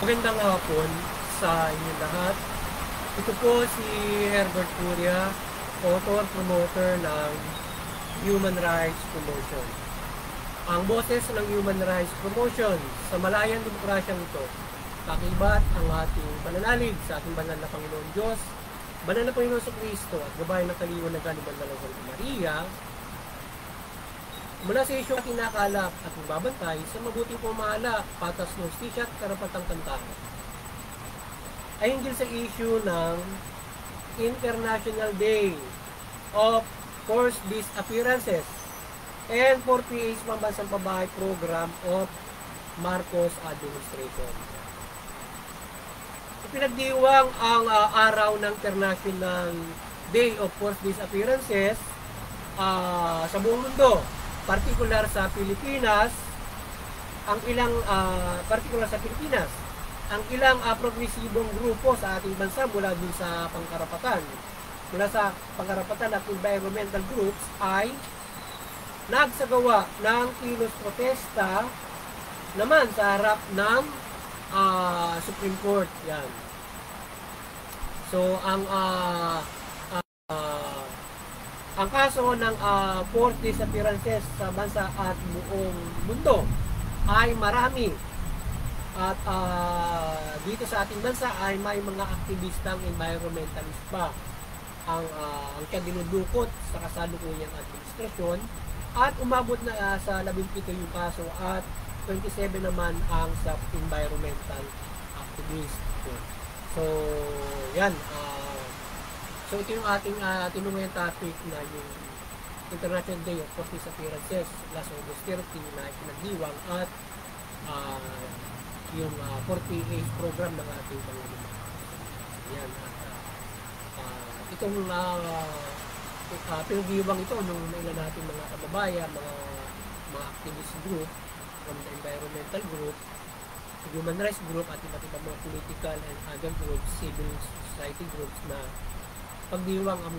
Magandang hapon sa inyong lahat. Ito po si Herbert Curia, author-promoter ng Human Rights Promotion. Ang boses ng Human Rights Promotion sa malayang demokrasyang ito, kakibat ang ating pananalig sa ating banal na Panginoon Diyos, banal na Panginoon sa Kristo at gabay ng kaliwanagan ni Banal na Santa Maria, mula sa isyong kinakalap at magbabantay sa mabuting pamahala, patas ng hustisya at karapatang kantao, ay hinggil sa issue ng International Day of Forced Disappearances and 48 Pambansang Pabahay Program of Marcos Administration. Ipinagdiwang ang araw ng International Day of Forced Disappearances sa buong mundo, particular sa Pilipinas, ang ilang progresibong grupo sa ating bansa mula din sa pangkarapatan at environmental groups ay nagsagawa ng kilos protesta naman sa harap ng Supreme Court. Yan. So ang kaso ng forced disappearances sa bansa at buong mundo ay marami. At dito sa ating bansa ay may mga aktivistang environmentalist pa ang dinudukot sa kasalukuyang administrasyon, at umabot na sa 17 yung kaso at 27 naman ang sa environmental activist. So yan, so ito yung ating tinunguhan topic na yung International Day of Forced Disappearances last August 30 na pinagdiwang, at yung 48 program ng ating Panginoon. Yan. At itong pinagdiwang ito nung ilan natin mga kababayan, mga activist group, from the environmental group, human rights group, at iba't ibang mga political and other groups, civil society groups na pagdiwang ang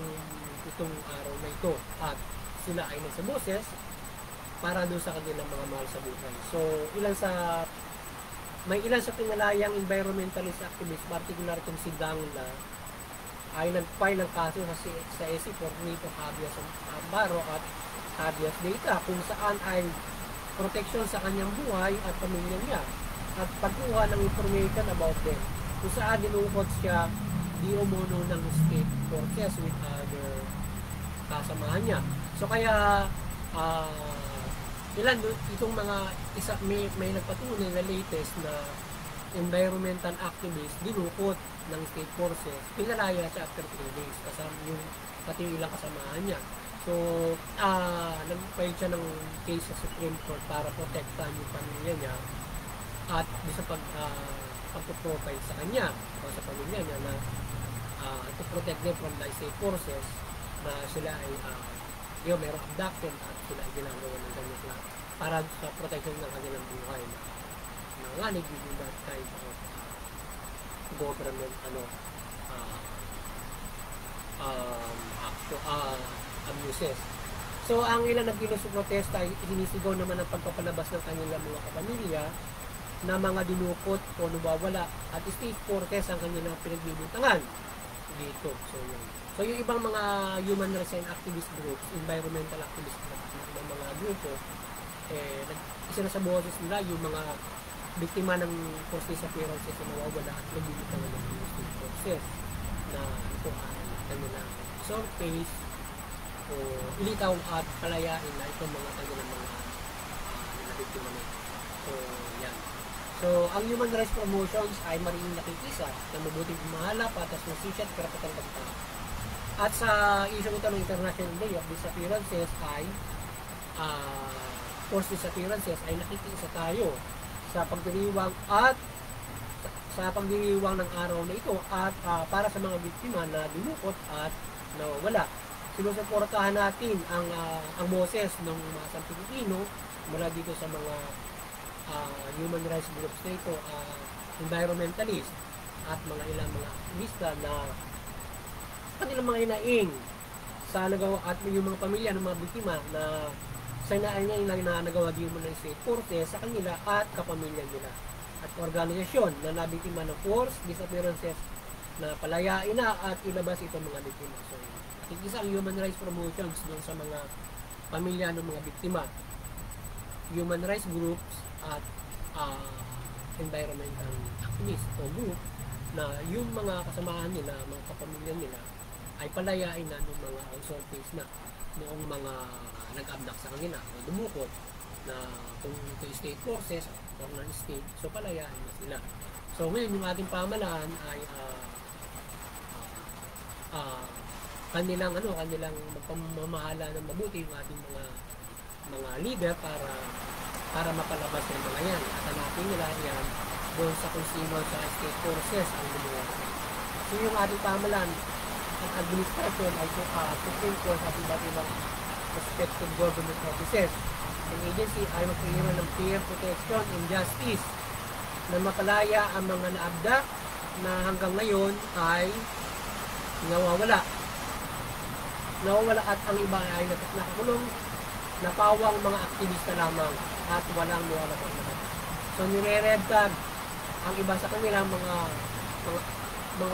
itong araw na ito, at sila ay nagsaboses para doon sa kanilang mga mahal sa buhay. So may ilan sa pinalayang environmentalist activists, particular itong si Gangla, ay nag-file ng kaso sa SC for Nito Habeas Amparo at Habeas Data, kung saan ay protection sa kanyang buhay at pamilya niya, at pagkuha ng information about them, kung saan dinukot siya di umuno ng state forces with other kasamahan niya. So kaya itong mga may nagpatunay na latest na environmental activist dinukot ng state forces, pinalaya siya after 3 days kasama yung pati yung ilang kasamahan niya. So nag-file siya ng case sa Supreme Court para protektahan yung pamilya niya at sa pag-provide sa kanya o sa pamilya niya na to protect them from the state forces na sila ay mayroong abducted at sila ay ginagawa ng ganyan lang para sa protection ng kanilang buhay na nanganig within that kind of government abuses. So ang ilan nagkilos sa protesta ay hinisigaw naman ang pagpapalabas ng kanilang mga kapamilya na mga dinukot o nawawala, at state forces ang kanilang pinagbibintangan dito. So yung ibang mga human rights and activist groups, environmental activist groups, ng mga grupo, isa na sa boses nila yung mga biktima ng forced disappearances na nawawala at nagbibintangan ng state forces na ito ay kanilang solve case o ilitaw at palayain na itong mga kanilang mga nabiktima nito. So yan. So ang human rights promotions ay mariing nakikisa ng mabuting pamahala, patas ng hustisya at karapatang kantao. At sa issue ito ng International Day of Disappearances ay forced disappearances ay nakikisa tayo sa pagdiriwang ng araw na ito, at para sa mga biktima na dinukot at nawawala. Sinusuportahan natin ang boses ng mga San Pilipino mula dito sa mga human rights groups na ito, environmentalist at mga ilang mga aktivista na kanilang mga hinaing sa nagawa, at yung mga pamilya ng mga biktima na niya yung nagawa din mo ng state forces sa kanila at kapamilya nila at organisasyon na nabiktima ng force disappearances na palayain na at ilabas itong mga biktima. So, isang human rights promotions doon sa mga pamilya ng mga biktima, human rights groups at environmental activists o group na yung mga kasamahan nila, mga kapamilya nila ay palayain na ng mga assault case na noong mga nag-abduct sa kanila o dumukot na kung ito state forces or non-state, so palayain na sila. So ngayon yung ating pamahalaan ay kanilang magpamamahala ng mabuti yung ating mga leader para mapalabas ng mga yan at hanapin nila yan doon sa kung sino sa state forces ang gumawa. So yung ating pamahalaan at administration ay Supreme Court at iba't ibang respective government offices. Ang agency ay magpahirap ng fair protection and justice na mapalaya ang mga naabdak na hanggang ngayon ay nawawala at ang iba ay nakakulong, napawang mga aktivista lamang at walang nawala pang lahat. So nire-red tag ang iba sa kanilang mga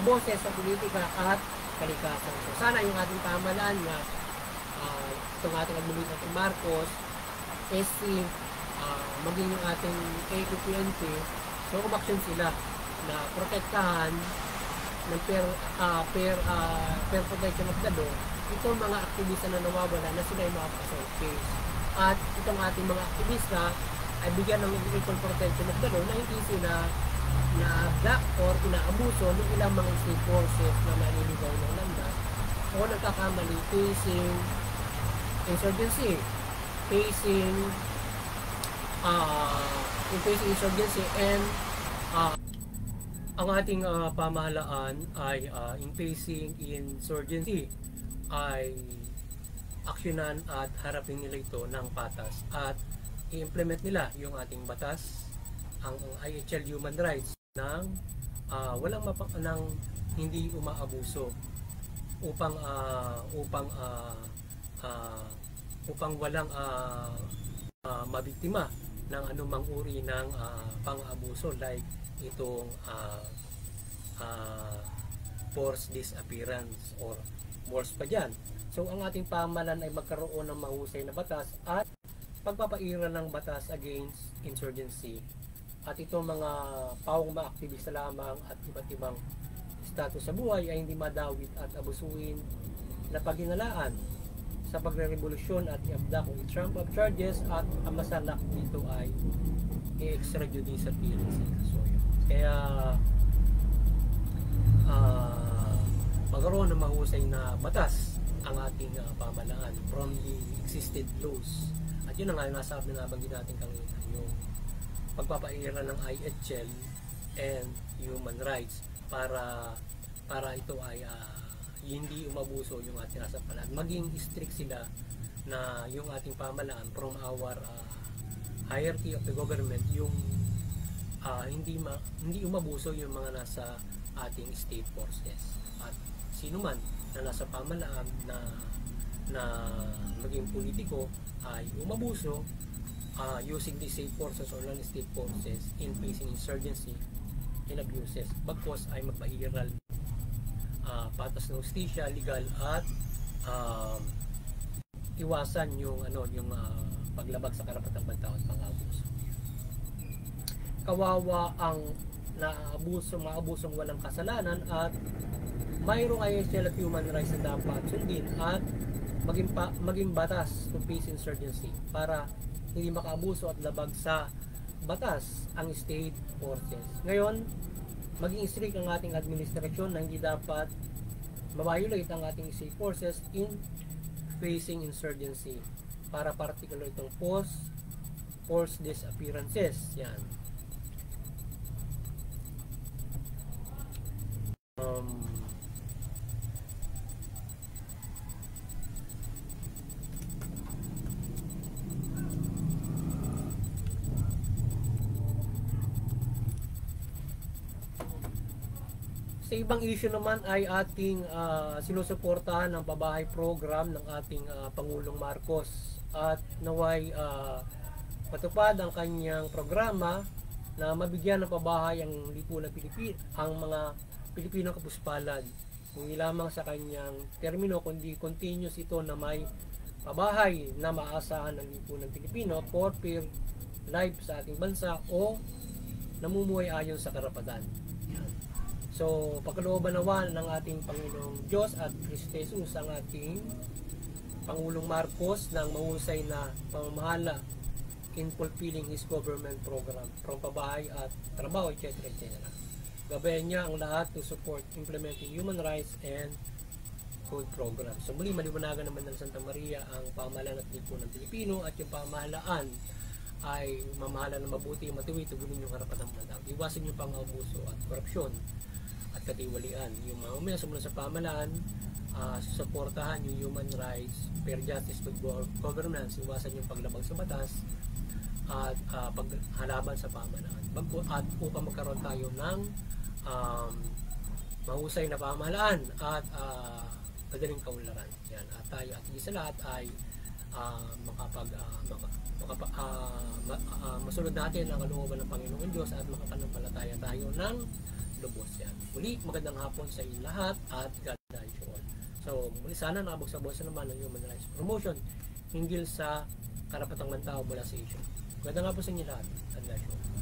boses sa politika at kalikasan. So sana yung ating pamahalaan na itong ating administrator Marcos, SC, maging yung ating APPNP, so umaksyon sila na protektahan ng fair protection of the law itong mga aktivista na nawawala na sila ay makapasok case. At itong ating mga aktivista ay bigyan ng equal protection of the law na hindi sila na-abduct or inaabuso ng ilang mga state forces na naniligaw ng landas o nagkakamali facing insurgency, facing insurgency and ang ating pamahalaan ay in facing insurgency ay aksyonan at harapin nila ito ng patas at i-implement nila yung ating batas, ang IHL human rights ng hindi umaabuso upang walang mabiktima ng anumang uri ng pang-abuso like itong forced disappearance or worse pa dyan. So ang ating pamahalaan ay magkaroon ng mahusay na batas at pagpapaira ng batas against insurgency. At itong mga pawang mga aktivista lamang at iba't ibang status sa buhay ay hindi madawit at abusuin na paghinalaan sa pagre-revolusyon at i-abduct o i-trump up charges at ang masalak dito ay i-extrajudicial killings. So, kaya magkaroon ng mahusay na batas ang ating pamahalaan from the existed laws. At yun ang nasabi na nabanggit natin kanina, yung pagpapaira ng IHL and human rights para ito ay hindi umabuso yung ating nasa pamahalaan. Maging strict sila na yung ating pamahalaan from our hierarchy of the government, yung hindi umabuso yung mga nasa ating state forces. At sino man na nasa pamahalaan na maging politiko ay umabuso using the state forces or non-state forces in facing insurgency and abuses, bagkos ay magpahiral patas ng hustisya, legal at iwasan yung paglabag sa karapatang pantao at pang-abuso. Kawawa ang maabusong walang kasalanan at mayroong IHL at human rights na dapat sundin at maging batas to face insurgency para hindi makaabuso at labag sa batas ang state forces. Ngayon, maging strict ang ating administrasyon na hindi dapat mabiolate ang ating state forces in facing insurgency para particular itong forced disappearances. Yan. Sa ibang issue naman ay ating sinusuportahan ng pabahay program ng ating Pangulong Marcos at naway matupad ang kanyang programa na mabigyan ng pabahay ang lipunan ang mga Pilipinong kapuspalad. Hindi lamang sa kanyang termino, kundi continuous ito na may pabahay na maasahan ng lipunan Pilipino for fair life sa ating bansa o namumuhay ayon sa karapatan. Yan. So, pagkalooban naman ng ating Panginoong Diyos at Kristo Jesus ang ating Pangulong Marcos ng mahusay na pamamahala in fulfilling his government program from pabahay at trabaho, etc. etc. Gabayan niya ang lahat to support implementing human rights and code program. So muli, maliwanagan naman ng Santa Maria ang pamahalaan at lipunan ng Pilipino at yung pamahalaan ay mamahala ng mabuti, matuwid, tugunin yung harapan ng mga tao. Iwasan yung pang-abuso at korupsyon at katiwalian. Yung mga umaya sumunod sa pamahalaan, susuportahan yung human rights, fair justice, good governance, iwasan yung paglabag sa batas at paghalaban sa pamahalaan. At upang magkaroon tayo ng mahusay na pamahalaan at madaling kaunlaran. Yan. At tayo at isa lahat ay masunod natin ang kalooban ng Panginoon Diyos at makapanampalataya tayo ng lubos. Yan. Muli, magandang hapon sa inyo lahat at God bless you all. So, muli sana nakabagsabosa naman ng human rights promotion hinggil sa karapatang ng tao mula sa issue. Magandang hapon sa inyo lahat. God bless you all.